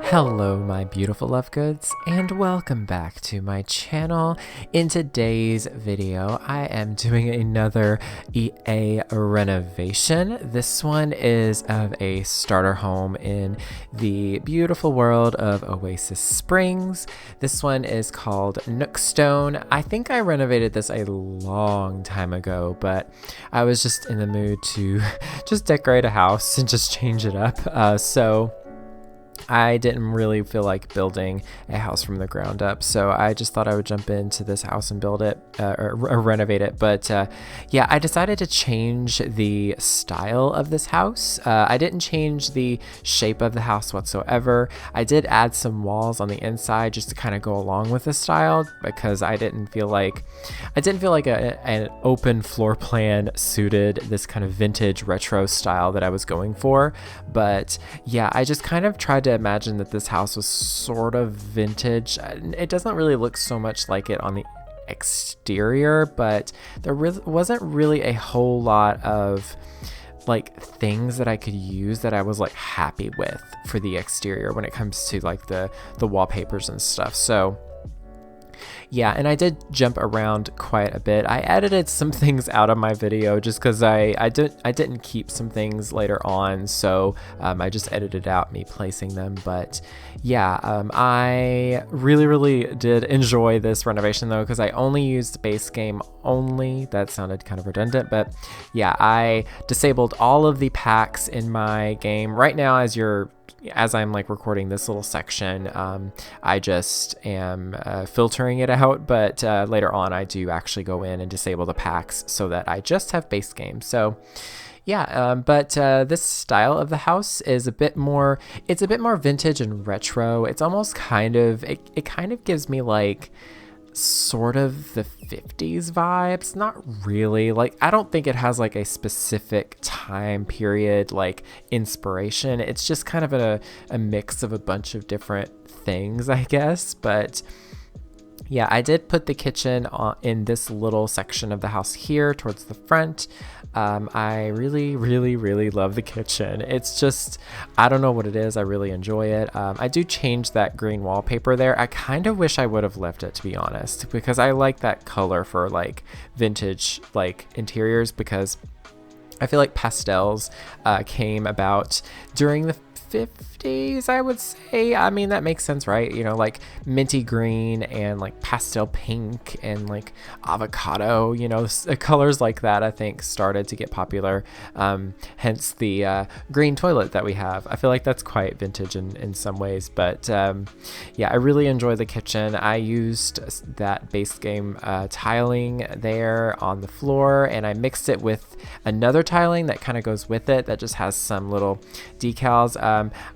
Hello my beautiful love goods and welcome back to my channel. In today's video I am doing another EA renovation. This one is of a starter home in the beautiful world of Oasis Springs. This one is called Nookstone. I think I renovated this a long time ago, but I was just in the mood to just decorate a house and just change it up. So I didn't really feel like building a house from the ground up, so I just thought I would jump into this house and build it or renovate it. But yeah, I decided to change the style of this house. I didn't change the shape of the house whatsoever. I did add some walls on the inside just to kind of go along with the style because I didn't feel like an open floor plan suited this kind of vintage retro style that I was going for. But yeah, I just kind of tried to imagine that this house was sort of vintage. It doesn't really look so much like it on the exterior, but there wasn't really a whole lot of like things that I could use that I was like happy with for the exterior when it comes to like the wallpapers and stuff. So yeah, and I did jump around quite a bit. I edited some things out of my video just because I didn't keep some things later on, so I just edited out me placing them. But yeah, I really did enjoy this renovation though, because I only used base game only. That sounded kind of redundant, but yeah, I disabled all of the packs in my game. Right now, as I'm like recording this little section, I just am filtering it out, but later on I do actually go in and disable the packs so that I just have base game. So yeah, but this style of the house is it's a bit more vintage and retro. It's almost it kind of gives me like sort of the 50s vibes. Not really, like I don't think it has like a specific time period like inspiration. It's just kind of a mix of a bunch of different things, I guess. But yeah, I did put the kitchen in this little section of the house here towards the front. I really love the kitchen. It's just, I don't know what it is. I really enjoy it. I do change that green wallpaper there. I kind of wish I would have left it, to be honest, because I like that color for like vintage like interiors, because I feel like pastels came about during the 50s, I would say. I mean, that makes sense, right? You know, like minty green and like pastel pink and like avocado, you know, colors like that I think started to get popular. Hence the green toilet that we have. I feel like that's quite vintage in some ways. But yeah, I really enjoy the kitchen. I used that base game tiling there on the floor, and I mixed it with another tiling that kind of goes with it that just has some little decals.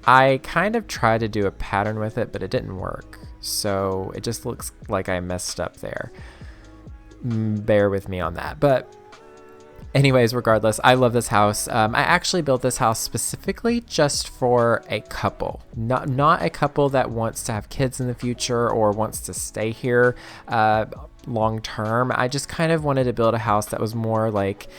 I kind of tried to do a pattern with it, but it didn't work. So it just looks like I messed up there. Bear with me on that. But anyways, regardless, I love this house. I actually built this house specifically just for a couple, not a couple that wants to have kids in the future or wants to stay here long term. I just kind of wanted to build a house that was more like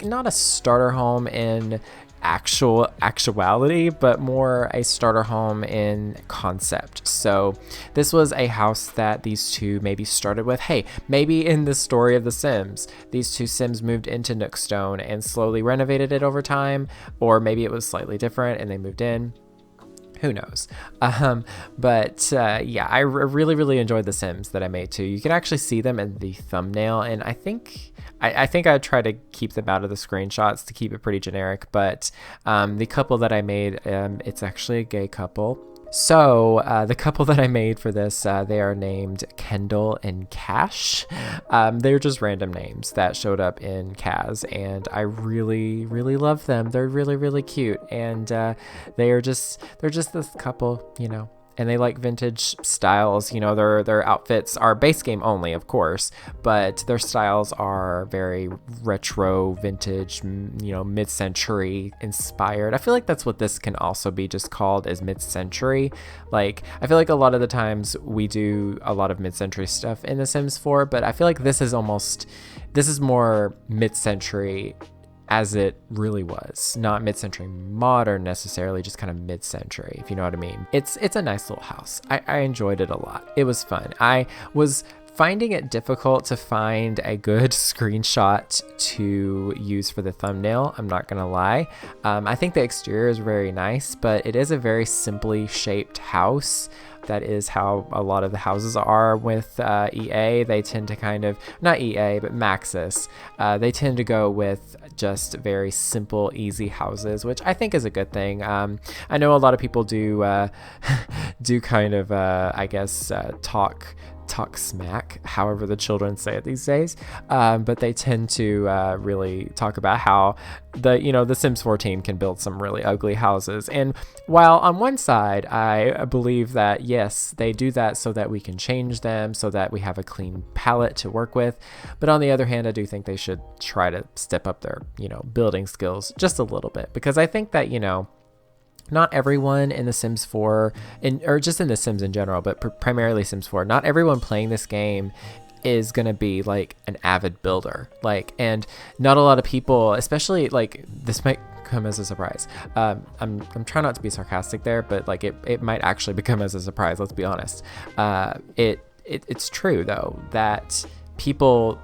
not a starter home in actuality, but more a starter home in concept. So this was a house that these two maybe started with. Hey, maybe in the story of The Sims, these two Sims moved into Nookstone and slowly renovated it over time, or maybe it was slightly different and they moved in. Who knows? But yeah, I really enjoyed the Sims that I made too. You can actually see them in the thumbnail, and I think I try to keep them out of the screenshots to keep it pretty generic. But the couple that I made, it's actually a gay couple. So the couple that I made for this, they are named Kendall and Cash. They're just random names that showed up in Kaz, and I really love them. They're really cute, and they're just this couple, you know. And they like vintage styles. You know, their outfits are base game only, of course, but their styles are very retro, vintage, you know, mid-century inspired. I feel like that's what this can also be just called, as mid-century. Like, I feel like a lot of the times we do a lot of mid-century stuff in The Sims 4, but I feel like this is more mid-century as it really was. Not mid-century modern necessarily, just kind of mid-century, if you know what I mean. It's a nice little house. I enjoyed it a lot. It was fun. I was finding it difficult to find a good screenshot to use for the thumbnail. I'm not gonna lie. I think the exterior is very nice, but it is a very simply shaped house. That is how a lot of the houses are with EA. They tend to kind of, not EA, but Maxis. They tend to go with just very simple, easy houses, which I think is a good thing. I know a lot of people do kind of, I guess, talk smack, however the children say it these days, but they tend to really talk about how the Sims 14 can build some really ugly houses. And while on one side I believe that yes, they do that so that we can change them, so that we have a clean palette to work with, but on the other hand, I do think they should try to step up their building skills just a little bit, because I think that not everyone in The Sims 4, or just in The Sims in general, but primarily Sims 4, not everyone playing this game is going to be like an avid builder. And not a lot of people, especially this might come as a surprise. I'm trying not to be sarcastic there, but it might actually become as a surprise. Let's be honest. It's true though, that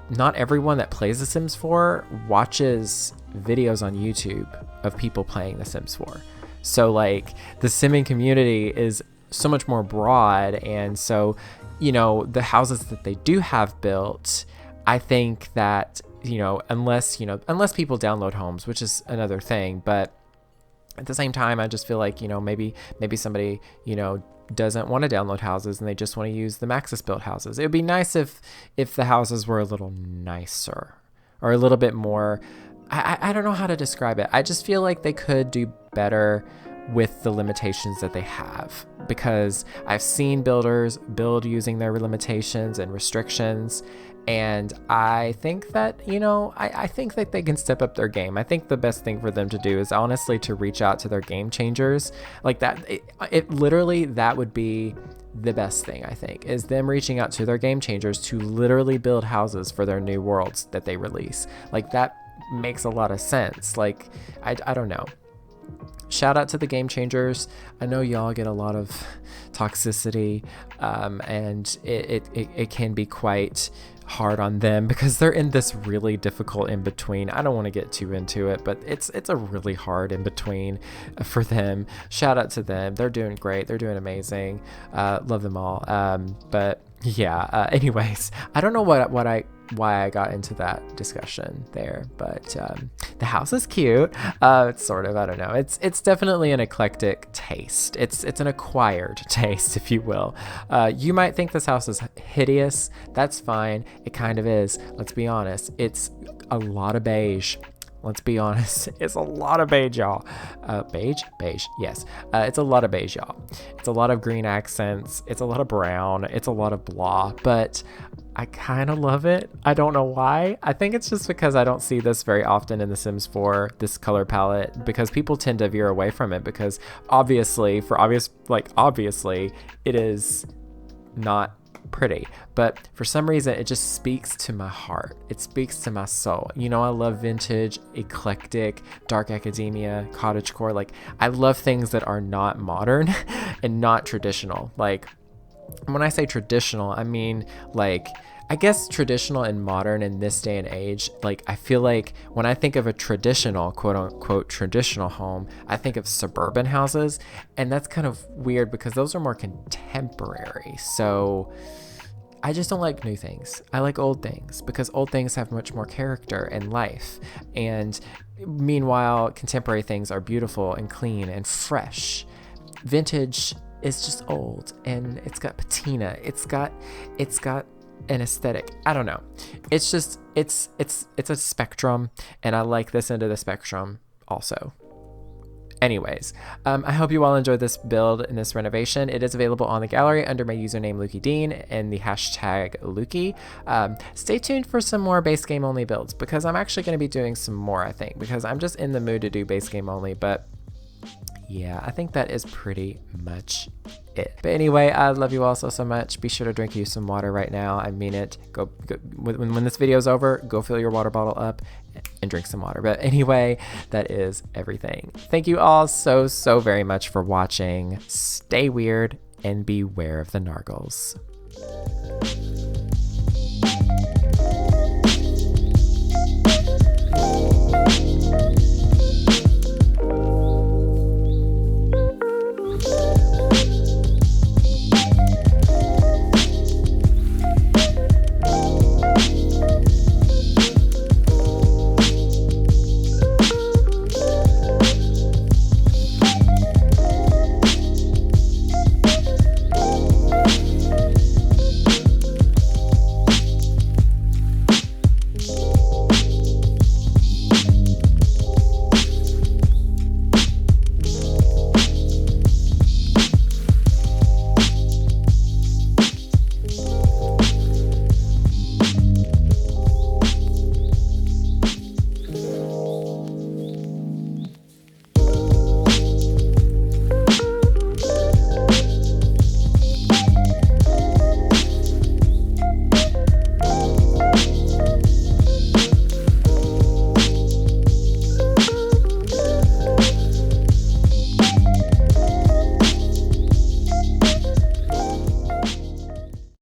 not everyone that plays The Sims 4 watches videos on YouTube of people playing The Sims 4. So the simming community is so much more broad, and so the houses that they do have built, I think that unless people download homes, which is another thing, but at the same time I just feel like maybe somebody doesn't want to download houses and they just want to use the Maxis built houses. It would be nice if the houses were a little nicer or a little bit more, I don't know how to describe it. I just feel like they could do better with the limitations that they have, because I've seen builders build using their limitations and restrictions, and I think that I think that they can step up their game. I think the best thing for them to do is honestly to reach out to their game changers like that. It literally, that would be the best thing, I think, is them reaching out to their game changers to literally build houses for their new worlds that they release. That makes a lot of sense. I don't know. Shout out to the game changers. I know y'all get a lot of toxicity, and it can be quite hard on them because they're in this really difficult in between. I don't want to get too into it, but it's a really hard in between for them. Shout out to them. They're doing great. They're doing amazing. Love them all. But yeah. Anyways, I don't know why I got into that discussion there, but the house is cute. It's sort of, I don't know. It's definitely an eclectic taste. It's an acquired taste, if you will. You might think this house is hideous. That's fine. It kind of is. Let's be honest. It's a lot of beige. Let's be honest. It's a lot of beige, y'all. Beige? Yes. It's a lot of beige, y'all. It's a lot of green accents. It's a lot of brown. It's a lot of blah, but I kind of love it. I don't know why. I think it's just because I don't see this very often in The Sims 4, this color palette, because people tend to veer away from it because obviously, it is not pretty, but for some reason it just speaks to my heart. It speaks to my soul. I love vintage, eclectic, dark academia, cottagecore. I love things that are not modern and not traditional. When I say traditional, I mean I guess traditional and modern in this day and age. I feel like when I think of a traditional, quote unquote, traditional home, I think of suburban houses, and that's kind of weird because those are more contemporary. So I just don't like new things. I like old things because old things have much more character and life. And meanwhile, contemporary things are beautiful and clean and fresh. Vintage is just old and it's got patina. It's got an aesthetic. I don't know. It's just, it's a spectrum, and I like this end of the spectrum also. Anyways, I hope you all enjoyed this build and this renovation. It is available on the gallery under my username lukeydean and the hashtag lukey. Stay tuned for some more base game only builds because I'm actually going to be doing some more, I think, because I'm just in the mood to do base game only. But yeah, I think that is pretty much it. But anyway, I love you all so much. Be sure to drink you some water right now. I mean it. Go when this video is over, go fill your water bottle up and drink some water. But anyway, that is everything. Thank you all so very much for watching. Stay weird and beware of the nargles.